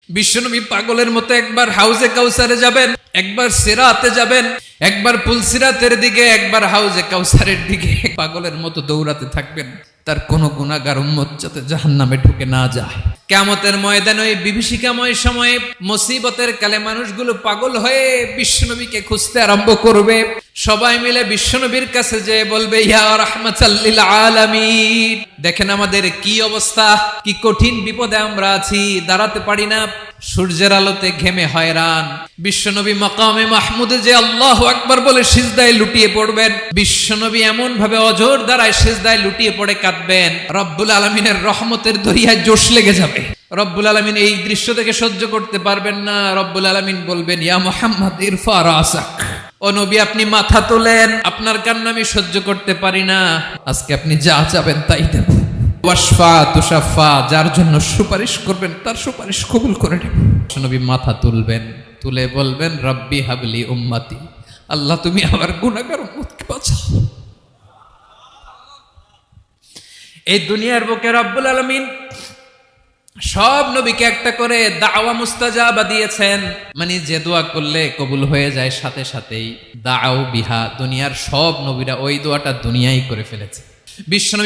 বিশ্বনবী পাগলের মতো একবার হাউজে কাউসারে যাবেন, একবার সিরাতে যাবেন, একবার পুলসিরাতের দিকে, একবার হাউজে কাউসারের দিকে পাগলের মতো দৌড়াতে থাকবেন। তার কোনো গুনাহগার উম্মত যাতে জাহান্নামে ঢুকে না যায়। কিয়ামতের ময়দানে ওই বিভীষিকাময় সময়ে মুসিবতের কালে মানুষগুলো পাগল হয়ে বিশ্বনবীকে খুঁজতে আরম্ভ করবে। সবাই মিলে বিশ্বনবীর কাছে যেয়ে বলবে, ইয়া রাহমাতাল লিল আলামিন, দেখেন আমাদের কি অবস্থা, কি কঠিন বিপদে আমরা আছি, দাঁড়াতে পারি না, সূর্যের আলোতে ঘেমে হয়রান। বিশ্বনবী মাকামে মাহমুদে যে আল্লাহু আকবার বলে সিজদায় লুটিয়ে পড়বেন, বিশ্বনবী এমন ভাবে অজর দ্বারায় সিজদায় লুটিয়ে পড়ে কাঁদবেন, রব্বুল আলামিনের রহমতের দরিয়ায় জোশ লেগে যাবে। রব্বুল আলামিন এই দৃশ্য থেকে সহ্য করতে পারবেন না। রব্বুল আলামিন বলবেন, ইয়া মুহাম্মদ ইরফা রাসাক, ও নবী আপনি মাথা তোলেন, আপনার কান্না আমি সহ্য করতে পারি না, আজকে আপনি যা চাবেন তাই দেব। ওয়াশফা তুশাফা, যার জন্য সুপারিশ করবেন তার সুপারিশ কবুল করে নেব। নবী মাথা তুলবেন, তুলে বলবেন, রব্বি হাবলি উম্মতি, আল্লাহ তুমি আমার গুনাহগার উম্মতকে বাঁচাও। এই দুনিয়ার বুকে রব্বুল আলামিন সব নবীকে একটা করে দাওয়া মুস্তাজাবা দিয়েছেন, মানে যে দোয়া করলে কবুল হয়ে যায় সাথে সাথেই। দাও বিহা, দুনিয়ার সব নবীরা ওই দোয়াটা দুনিয়ায় করে ফেলেছে। বিশ্ব